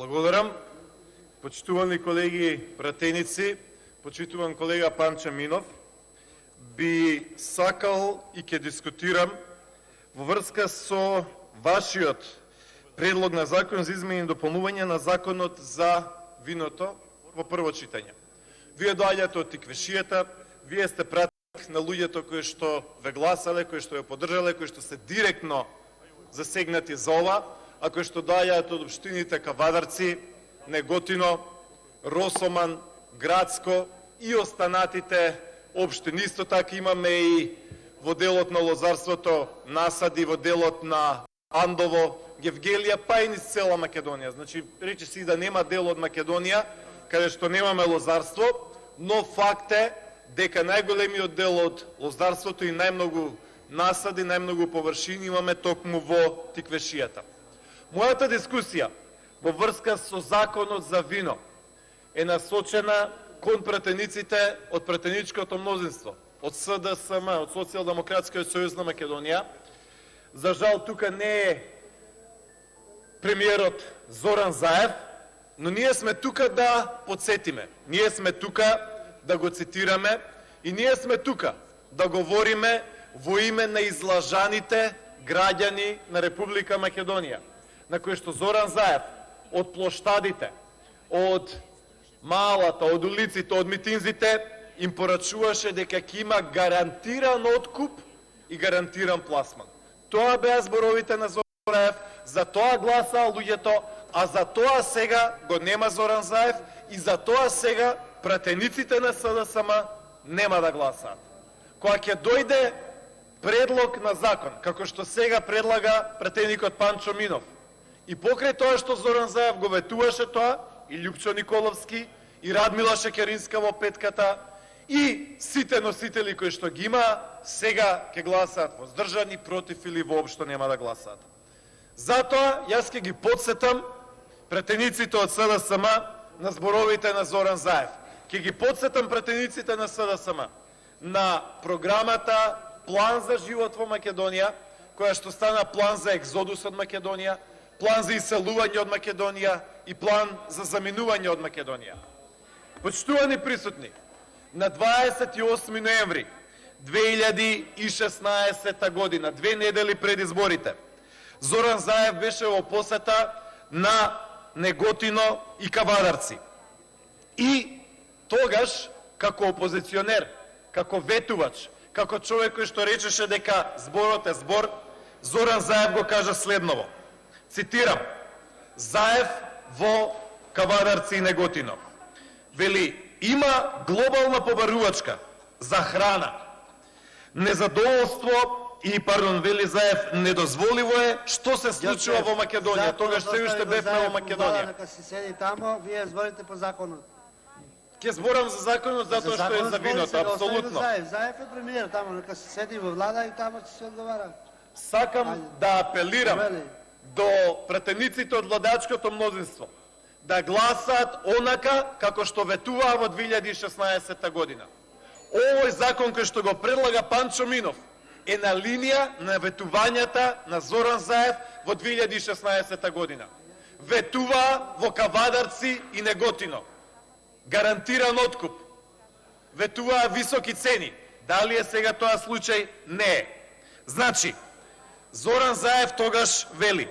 Благодарам. Почитувани колеги пратеници, почитуван колега Панчо Минов, би сакал и ќе дискутирам во врска со вашиот предлог на закон за измени и дополнување на законот за виното во прво читање. Вие доаѓате од Тиквешијата, вие сте пратник на луѓето кои што ве гласале, кои што ја поддржале, кои што се директно засегнати за ова, а кои што доаѓаат од општините Кавадарци, Неготино, Росоман, Градско и останатите општини. Исто така имаме и во делот на лозарството насади, во делот на Андово, Гевгелија, па и низ цела Македонија. Значи, рече си да нема дел од Македонија каде што немаме лозарство, но факт е дека најголемиот дел од лозарството и најмногу насади, најмногу површини имаме токму во Тиквешијата. Мојата дискусија во врска со законот за вино е насочена кон пратениците од пратеничкото мнозинство, од СДСМ, од Социјалдемократскиот сојуз на Македонија. За жал тука не е премиерот Зоран Заев, но ние сме тука да подсетиме. Ние сме тука да го цитираме и ние сме тука да говориме во име на излажаните граѓани на Република Македонија, на кои што Зоран Заев од плоштадите, од малата, од улиците, од митинзите им порачуваше дека ќе има гарантиран откуп и гарантиран пласман. Тоа беа зборовите на Зоран Заев, за тоа гласаа луѓето, а за тоа сега го нема Зоран Заев и за тоа сега пратениците на СДСМ нема да гласаат. Кога ќе дојде предлог на закон, како што сега предлага пратеникот Панчо Минов, и покрај тоа што Зоран Заев го ветуваше тоа, и Љупчо Николовски, и Радмила Шекеринска во петката, и сите носители кои што ги има, сега ќе гласаат воздржани, против или воопшто нема да гласаат. Затоа, јас ќе ги подсетам пратениците од СДСМ на зборовите на Зоран Заев. Ќе ги подсетам пратениците на СДСМ на програмата План за живот во Македонија, која што стана план за екзодус од Македонија, план за иселување од Македонија и план за заминување од Македонија. Почитувани присутни, на 28 ноември 2016 година, 2 недели пред изборите, Зоран Заев беше во посета на Неготино и Кавадарци. И тогаш, како опозиционер, како ветувач, како човек кој што речеше дека зборот е збор, Зоран Заев го кажа следново. Цитирам, Заев во Кавадарци и Неготино. Вели, има глобална побарувачка за храна. Незадоволство и, вели Заев, недозволиво е што се случува во Македонија. Тогаш се уште бевме во Македонија. Нека си седи тамо, вие зборите по законот. Ке зборам за законот затоа што е за виното, апсолутно. Заев е премиер тамо, нека си седи во влада и тамо ќе се одговара. Сакам да апелирам до пратениците од владачкото мнозинство да гласаат онака како што ветуваа во 2016 година. Овој закон кој што го предлага Панчо Минов е на линија на ветувањата на Зоран Заев во 2016 година. Ветуваа во Кавадарци и Неготино. Гарантиран откуп. Ветуваа високи цени. Дали е сега тоа случај? Не е. Значи, Зоран Заев тогаш вели,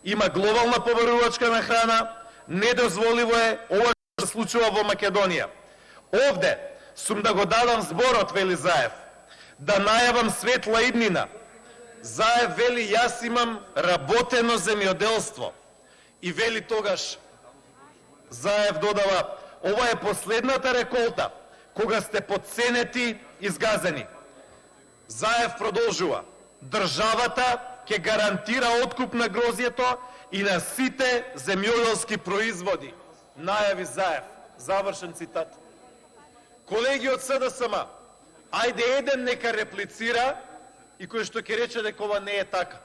има глобална побарувачка на храна, недозволиво е ова што се случува во Македонија. Овде сум да го дадам зборот, вели Заев, да најавам светла иднина. Заев вели, јас имам работено земјоделство. И вели тогаш, Заев додава, ова е последната реколта, кога сте подценети и згазени. Заев продолжува, државата ќе гарантира откуп на грозјето и на сите земјоделски производи. Најави Заев. Завршен цитат. Колеги од СДСМ, ајде еден нека реплицира и кој што ќе рече дека ова не е така.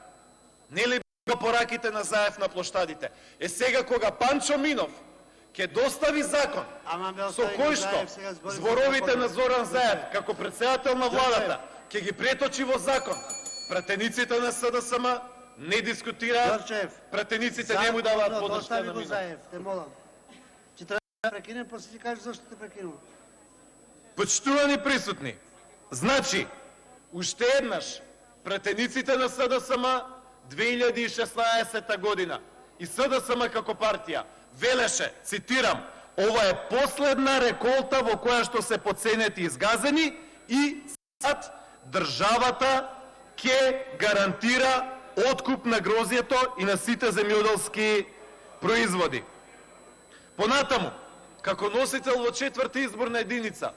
Нели го пораките на Заев на плоштадите? Е сега кога Панчо Минов ќе достави закон со кој што зборовите на Зоран Заев како председател на владата ќе ги преточи во закон, пратениците на СДСМ не дискутира, Дорчев, пратениците не му даваат подршка остави на го минот. Заев, те молам. Ќе треба да прекинем, после ти кажеш зашто те прекинувам. Почитувани присутни, значи, уште еднаш, пратениците на СДСМ 2016 година и СДСМ како партија велеше, цитирам, ова е последна реколта во која што се подценети изгазени и цитат, државата ќе гарантира откуп на грозјето и на сите земјоделски производи. Понатаму, како носител во 4-та изборна единица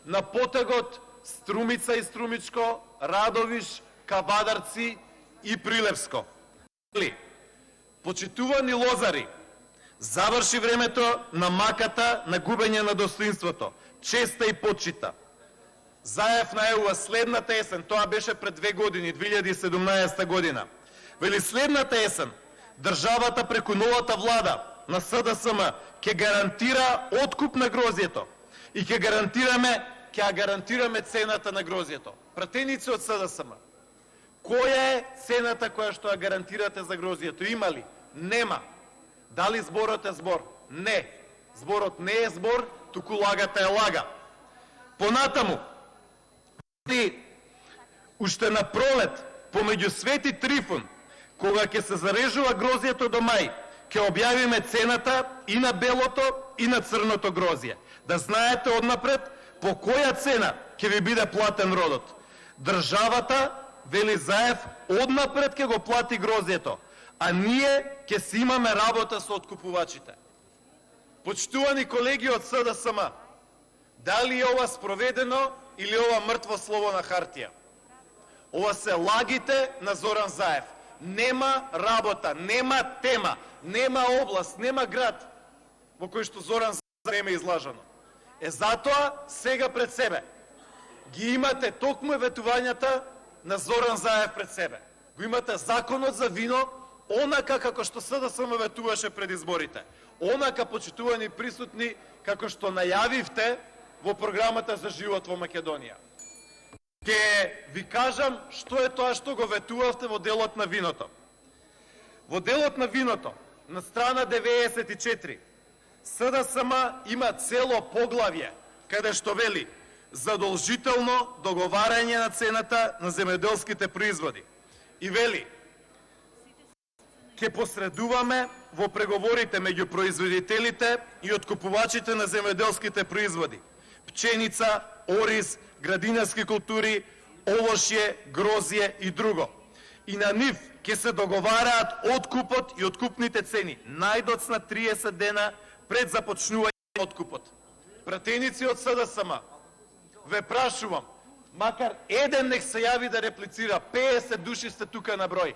на потегот Струмица и Струмичко, Радовиш, Кавадарци и Прилепско. Почитувани лозари, заврши времето на маката на губење на достоинството, честа и почита. Заев најавува следната есен, тоа беше пред 2 години, 2017 година. Вели следната есен, државата преку новата влада на СДСМ ќе гарантира откуп на грозјето и ќе гарантираме цената на грозјето. Пратеници од СДСМ, која е цената која што ја гарантирате за грозјето? Има ли? Нема. Дали зборот е збор? Не. Зборот не е збор, туку лагата е лага. Понатаму, уште на пролет, помеѓу Свети Трифун, кога ќе се зарежува грозјето до мај, ќе објавиме цената и на белото и на црното грозје. Да знаете однапред по која цена ќе ви биде платен родот. Државата, вели Заев, однапред ќе го плати грозјето, а ние ќе си имаме работа со откупувачите. Почитувани колеги од СДСМ, дали е ова спроведено или ова мртво слово на хартија? Ова се лагите на Зоран Заев. Нема работа, нема тема, нема област, нема град во кој што Зоран Заев нема излажано. Затоа сега пред себе ги имате токму ветувањата на Зоран Заев пред себе. Го имате законот за вино, онака како што СДСМ ветуваше пред изборите. Онака, почитувани присутни, како што најавивте во програмата за живот во Македонија. Ке ви кажам што е тоа што го ветувавте во делот на виното. Во делот на виното, на страна 94, СДСМ има цело поглавје, каде што вели задолжително договарање на цената на земјоделските производи. И вели, ќе посредуваме во преговорите меѓу производителите и откупувачите на земјоделските производи. Пченица, ориз, градинарски култури, овошје, грозје и друго. И на нив ќе се договараат откупот и откупните цени најдоцна 30 дена пред започнување на откупот. Пратеници од СДСМ, ве прашувам, макар еден нек се јави да реплицира, 50 души сте тука на број,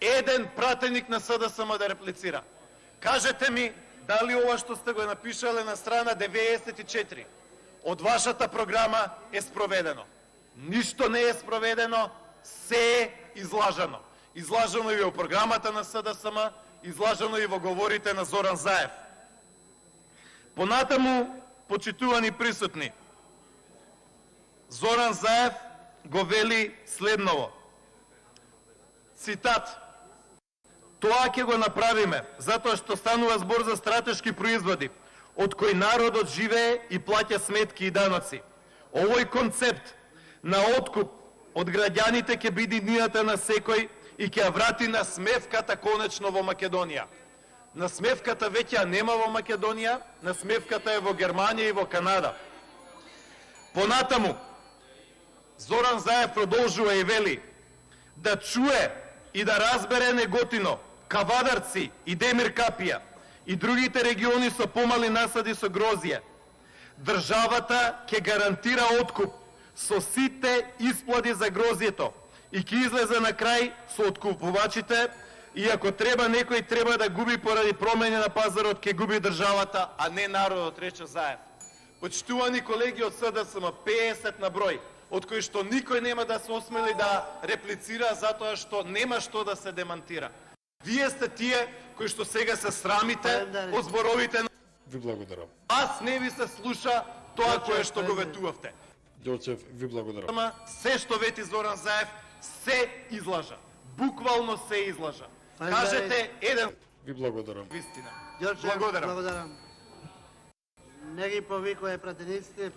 еден пратеник на СДСМ да реплицира. Кажете ми, дали ова што сте го напишале на страна 94 од вашата програма е спроведено? Ништо не е спроведено, се е излажано. Излажано и во програмата на СДСМ, излажано и во говорите на Зоран Заев. Понатаму, почитувани присутни, Зоран Заев го вели следново. Цитат: "Тоа ќе го направиме, затоа што станува збор за стратешки производи, од кои народот живее и плаќа сметки и даноци. Овој концепт на откуп од граѓаните ќе биде нијата на секој и ќе ја врати на смевката конечно во Македонија." На смевката веќе нема во Македонија, на смевката е во Германија и во Канада. Понатаму, Зоран Заев продолжува и вели да чуе и да разбере неготино Кавадарци и Демир Капија и другите региони со помали насади со грозје. Државата ќе гарантира откуп со сите исплади за грозјето и ќе излезе на крај со откупувачите, и ако треба некој треба да губи поради промени на пазарот, ќе губи државата, а не народот, рече Заев. Почитувани колеги од СДСМ, 50 на број, од кои што никој нема да се осмели да реплицира затоа што нема што да се демантира. Вие сте тие кои што сега се срамите од зборовите на... Ви благодарам. Аз не ви се слуша тоа кое што го ветувавте. Дорчев, ви благодарам. Се што вети Зоран Заев, се излажа. буквално се излажа. Кажете еден Ви благодарам. вистина. Ѓорче, Благодарам. благодарам. Не ги повикуваме пратениците,